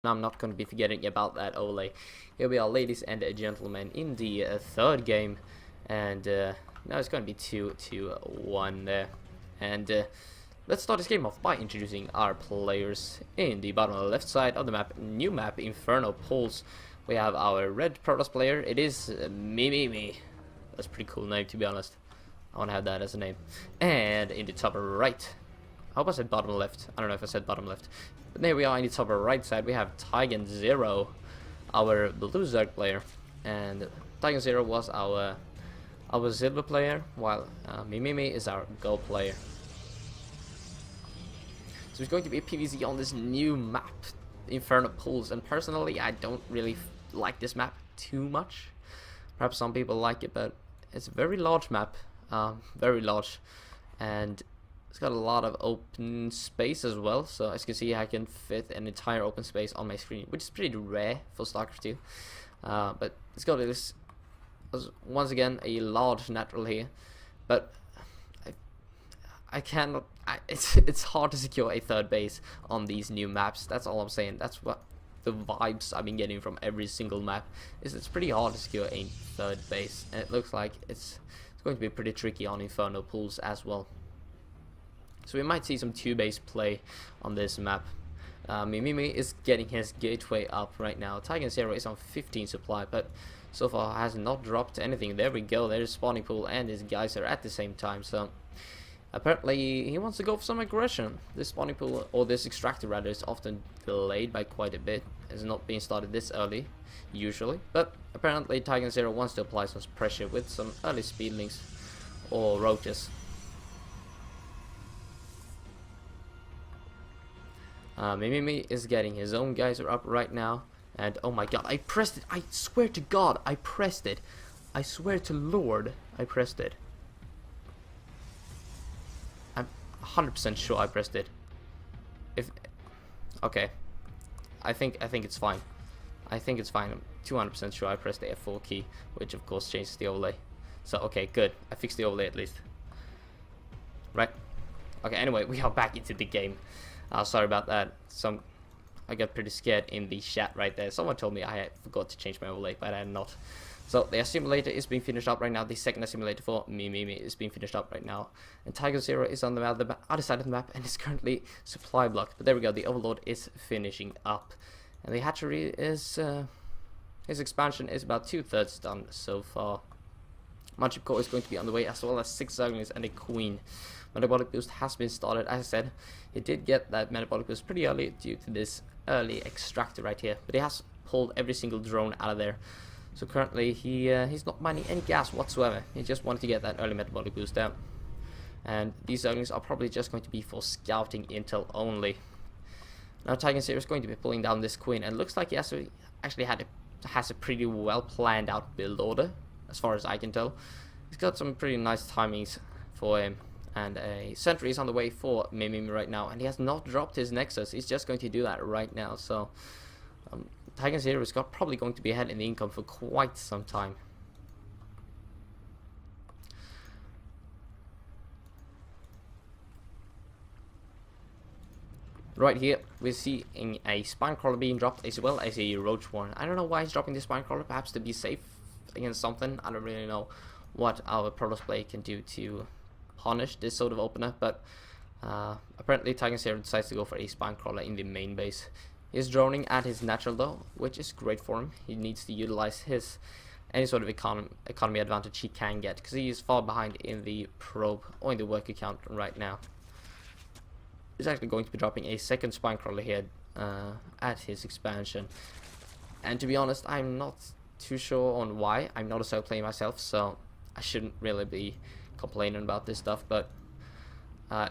I'm not going to be forgetting about that overlay. Here we are, ladies and gentlemen, in the third game, and now it's going to be 2-1 there. And let's start this game off by introducing our players. In the bottom left side of the map, new map, Inferno Pools, we have our red Protoss player. It is me. That's a pretty cool name, to be honest. I want to have that as a name. And in the top right, I hope I said bottom left. I don't know if I said bottom left. But there we are in the top right side. We have Tigan Zero, our blue Zerg player. And Tigan Zero was our silver player, while Mimimi is our gold player. So it's going to be a PvZ on this new map, Inferno Pools. And personally, I don't really like this map too much. Perhaps some people like it, but it's a very large map. Very large. And it's got a lot of open space as well, so as you can see I can fit an entire open space on my screen, which is pretty rare for StarCraft 2. But it's got this, once again, a large natural here, but I cannot, it's hard to secure a third base on these new maps. That's all I'm saying. That's what the vibes I've been getting from every single map, is it's pretty hard to secure a third base, and it looks like it's going to be pretty tricky on Inferno Pools as well. So we might see some 2-base play on this map. Mimimi is getting his gateway up right now. Tigan Zero is on 15 supply, but so far has not dropped anything. There we go, there's spawning pool and his geyser at the same time. So apparently he wants to go for some aggression. This spawning pool, or this extractor rather, is often delayed by quite a bit. It's not being started this early, usually. But apparently Tigan Zero wants to apply some pressure with some early speedlings or roaches. Mimimi is getting his own geyser up right now, and oh my god, I pressed it. I swear to god, I pressed it. I swear to Lord, I pressed it. I'm 100% sure I pressed it. Okay, I think it's fine. I think it's fine. I'm 200% sure I pressed the F4 key, which of course changes the overlay. So okay, good. I fixed the overlay at least. Right. Okay. Anyway, we are back into the game. Sorry about that. I got pretty scared in the chat right there. Someone told me I had forgot to change my overlay, but I had not. So the simulator is being finished up right now. The second simulator for Mimimi is being finished up right now. And Tiger Zero is on the other side of the map and is currently supply blocked. But there we go. The Overlord is finishing up. And the hatchery is... his expansion is about 2/3 done so far. Manship Core is going to be on the way, as well as 6 Zerglings and a Queen. Metabolic boost has been started. As I said, he did get that metabolic boost pretty early due to this early extractor right here, but he has pulled every single drone out of there. So currently he's not mining any gas whatsoever. He just wanted to get that early metabolic boost out. And these Zerglings are probably just going to be for scouting intel only. Now Tigan Zero is going to be pulling down this Queen, and it looks like he actually has a pretty well planned out build order, as far as I can tell. He's got some pretty nice timings for him. And a sentry is on the way for Mimimi right now, and he has not dropped his Nexus. He's just going to do that right now. So Tigan Zero is probably going to be ahead in the income for quite some time. Right here we're seeing a spine crawler being dropped, as well as a roach warren. I don't know why he's dropping the spine crawler, perhaps to be safe against something. I don't really know what our Protoss play can do to punish this sort of opener, but apparently Tigan Zero decides to go for a spine crawler in the main base. He's droning at his natural though, which is great for him. He needs to utilize any sort of economy advantage he can get, because he is far behind in the probe or in the worker count right now. He's actually going to be dropping a second spine crawler here at his expansion, and to be honest, I'm not too sure on why. I'm not a solo player myself, so I shouldn't really be complaining about this stuff, but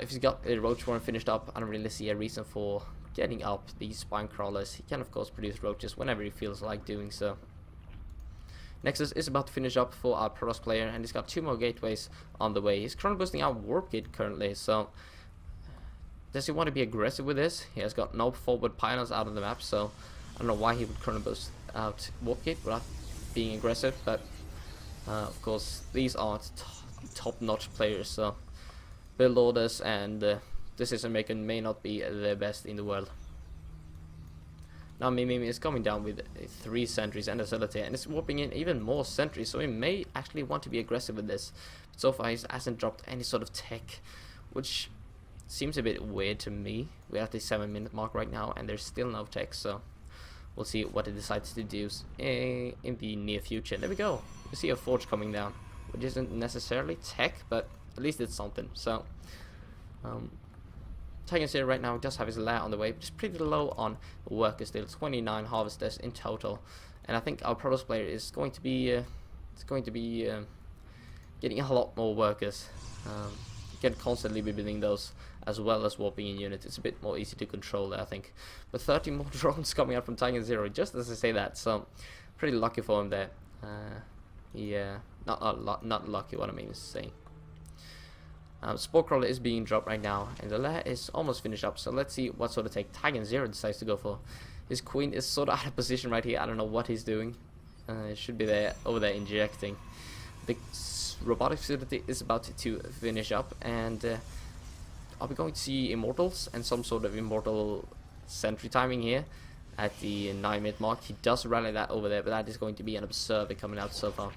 if he's got a roach warren finished up, I don't really see a reason for getting up these spine crawlers. He can of course produce roaches whenever he feels like doing so. Nexus is about to finish up for our Protoss player, and he's got 2 more gateways on the way. He's currently boosting out Warp Gate currently, so does he want to be aggressive with this? He has got no forward pylons out of the map, so I don't know why he would currently boost out Warp Gate without being aggressive, but of course these are top-notch players, so build orders and decision making may not be the best in the world. Now Mimimi is coming down with 3 sentries and a Solitaire, and it's warping in even more sentries, so he may actually want to be aggressive with this. But so far he hasn't dropped any sort of tech, which seems a bit weird to me. We're at the 7-minute mark right now, and there's still no tech, so we'll see what he decides to do in the near future. There we go. We see a forge coming down, which isn't necessarily tech, but at least it's something. So Tiger Zero right now does have his lair on the way, which is pretty low on workers still. 29 harvesters in total, and I think our Protoss player is going to be getting a lot more workers. You can constantly be building those as well as warping in units. It's a bit more easy to control there, I think. But 30 more drones coming out from Tiger Zero just as I say that, so pretty lucky for him there. Yeah, not lucky. What I mean is saying. Spore Crawler is being dropped right now, and the lair is almost finished up, so let's see what sort of take Tiger Zero decides to go for. His queen is sort of out of position right here. I don't know what he's doing. It should be there, over there injecting. The robotic facility is about to finish up, and are we going to see immortals and some sort of immortal sentry timing here at the 9-minute mark? He does rally that over there, but that is going to be an observer coming out so far.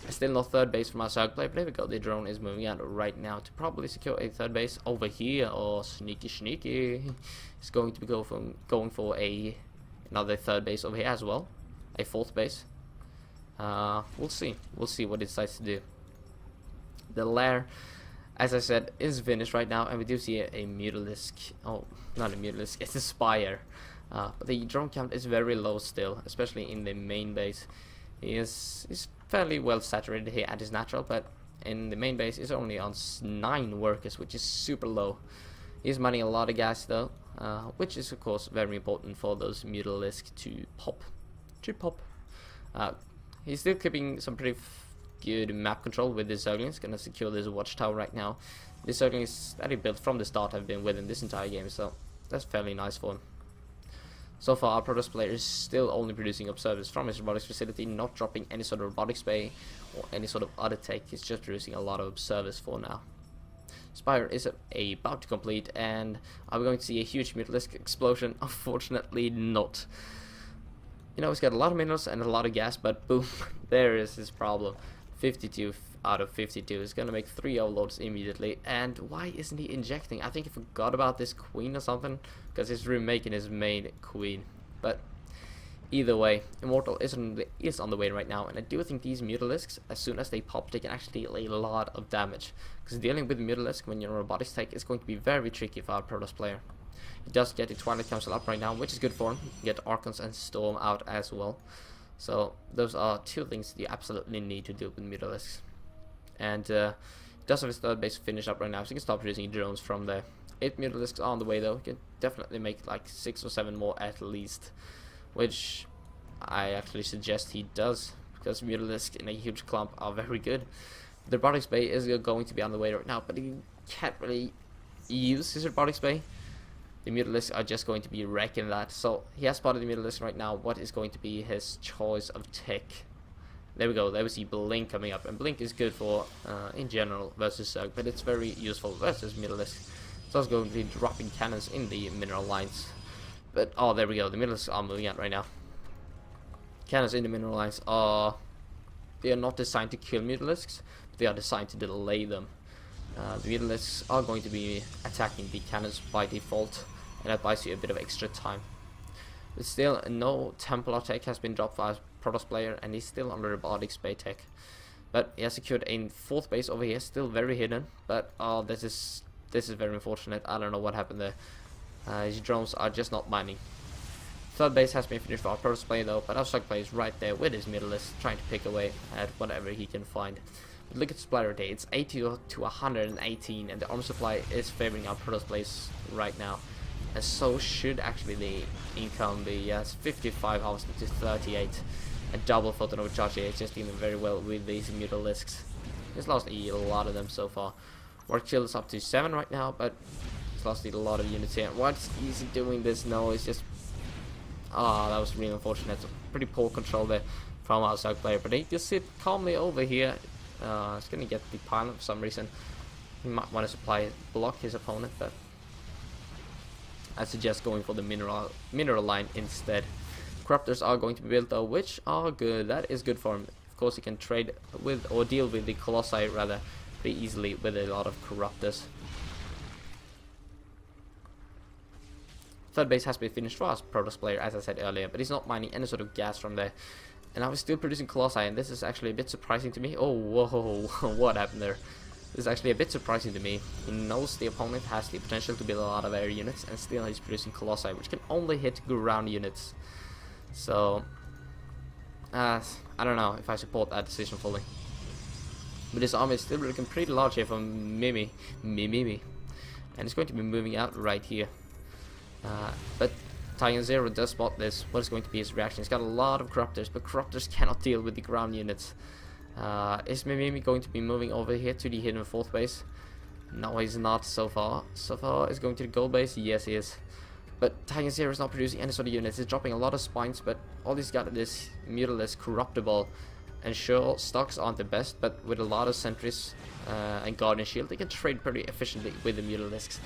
Still no third base from our side player, but there we go. The drone is moving out right now to probably secure a third base over here. Or sneaky. He's going to be going for another third base over here as well, a fourth base. We'll see what he decides to do. The lair, as I said, is finished right now, and we do see a Mutalisk. Oh, not a Mutalisk, it's a Spire. But the drone count is very low still, especially in the main base. He's fairly well saturated here at his natural, but in the main base is only on 9 workers, which is super low. He's mining a lot of gas though, which is of course very important for those Mutalisk to pop. He's still keeping some pretty good map control with this Zerglings. Gonna secure this watchtower right now. This Zerglings that he built from the start have been with him this entire game, so that's fairly nice for him. So far, our Protoss player is still only producing observers from his robotics facility, not dropping any sort of robotics bay or any sort of other tech. He's just producing a lot of observers for now. Spire is about to complete, and are we going to see a huge Mutalisk explosion? Unfortunately not. You know, he's got a lot of minerals and a lot of gas, but boom, there is his problem. 52 out of 52 is going to make 3 overloads immediately. And why isn't he injecting? I think he forgot about this queen or something, because he's remaking his main queen. But either way, Immortal is on the way right now, and I do think these Mutalisks, as soon as they pop, they can actually deal a lot of damage. Because dealing with Mutalisk when you're in robotics tech is going to be very tricky for our Protoss player. He does get the Twilight Council up right now, which is good for him. You get Archons and Storm out as well. So those are 2 things you absolutely need to deal with Mutalisks. And he does have his third base finished up right now, so he can start producing drones from there. 8 Mutalisks are on the way though. He can definitely make like 6 or 7 more at least, which I actually suggest he does, because Mutalisk in a huge clump are very good. The robotics bay is going to be on the way right now, but he can't really use his robotics bay. The Mutalisks are just going to be wrecking that. So he has spotted the Mutalisk right now. What is going to be his choice of tech? There we go. There we see Blink coming up, and Blink is good for in general versus Zerg, but it's very useful versus Mutalisk. So it's going to be dropping cannons in the mineral lines. But oh, there we go. The Mutalisks are moving out right now. Cannons in the mineral lines they are not designed to kill Mutalisks, but they are designed to delay them. The Mutalisks are going to be attacking the cannons by default, and that buys you a bit of extra time. But still, no Templar tech has been dropped for our Protoss player, and he's still under robotics bay tech. But he has secured a 4th base over here, still very hidden. But oh, this is very unfortunate. I don't know what happened there. His drones are just not mining. 3rd base has been finished for our Protoss player though, but our Zerg player is right there with his Mutalisk, trying to pick away at whatever he can find. But look at supply rate, it's 80 to 118, and the armor supply is favoring our Protoss players right now. And so should actually the income be. Yes, 55 harvested to 38. A double photon overcharge here, just dealing very well with these Mutalisks. He's lost a lot of them so far. Work chill is up to 7 right now, but he's lost a lot of units here. What's easy doing this? No, it's just that was really unfortunate. Pretty poor control there from our Zerg player, but he just sit calmly over here. He's gonna get the pilot for some reason. He might want to block his opponent, but I suggest going for the mineral line instead. Corruptors are going to be built though, which are good. That is good for him. Of course, he can trade with or deal with the Colossi rather pretty easily with a lot of Corruptors. Third base has been finished for us, Protoss player, as I said earlier, but he's not mining any sort of gas from there. And I was still producing Colossi, and this is actually a bit surprising to me. Oh, whoa, what happened there? This is actually a bit surprising to me. He knows the opponent has the potential to build a lot of air units, and still he's producing Colossi, which can only hit ground units. So, I don't know if I support that decision fully. But this army is still looking pretty large here from Mimi. And it's going to be moving out right here. But Titan Zero does spot this. What is going to be his reaction? He's got a lot of Corruptors, but Corruptors cannot deal with the ground units. Is Mimi going to be moving over here to the hidden 4th base? No, he's not so far. So far, is going to the gold base? Yes, he is. But Titan Zero is not producing any sort of units. He's dropping a lot of spines, but all he's got is Mutalisk, Corruptible. And sure, stocks aren't the best, but with a lot of sentries and Guardian Shield, they can trade pretty efficiently with the Mutalisks.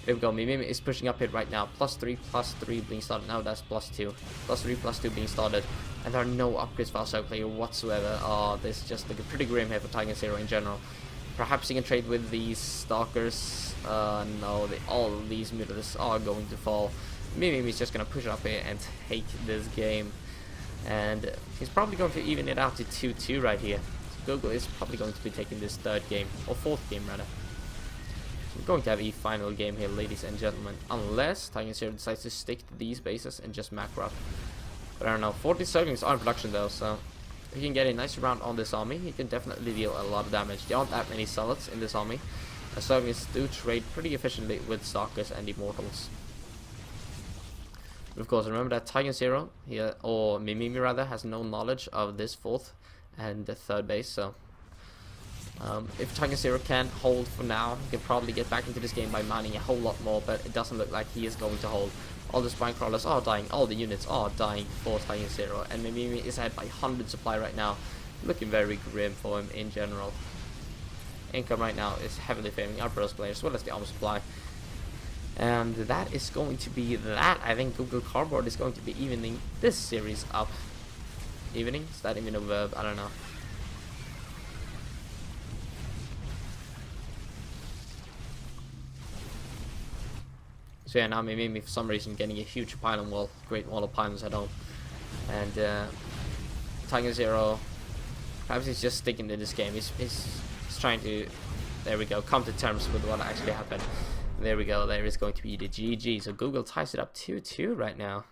There we go, Mimimi is pushing up here right now. +3 being started. Now that's +2. +3/+2 being started. And there are no upgrades for our side player whatsoever. Oh, this is just looking pretty grim here for Titan Zero in general. Perhaps he can trade with these Stalkers. No, all of these Mutalisks are going to fall. Mimimi is just going to push up here and take this game. And he's probably going to even it out to 2-2 right here. So Google is probably going to be taking this 3rd game, or 4th game rather. We're going to have a final game here, ladies and gentlemen, unless Titan Zero decides to stick to these bases and just macro up. But I don't know, 40 Zerglings are in production though, so if he can get a nice round on this army, he can definitely deal a lot of damage. There aren't that many Zealots in this army. The Zerglings do trade pretty efficiently with Stalkers and Immortals. But of course, remember that Titan Zero, here, or Mimimi rather, has no knowledge of this 4th and the 3rd base, so if Titan Zero can hold for now, he can probably get back into this game by mining a whole lot more, but it doesn't look like he is going to hold. All the spine crawlers are dying, all the units are dying for Titan Zero, and Mimimi is ahead by 100 supply right now, looking very grim for him in general. Income right now is heavily favoring our Protoss players as well as the armor supply. And that is going to be that. I think Google Cardboard is going to be evening this series up. Evening? Is that even a verb? I don't know. So yeah, now Mimimi for some reason getting a huge pylon wall, great wall of pylons at home. And Titan Zero, perhaps he's just sticking to this game. He's trying to, there we go, come to terms with what actually happened. There we go, there is going to be the GG. So Google ties it up 2-2 right now.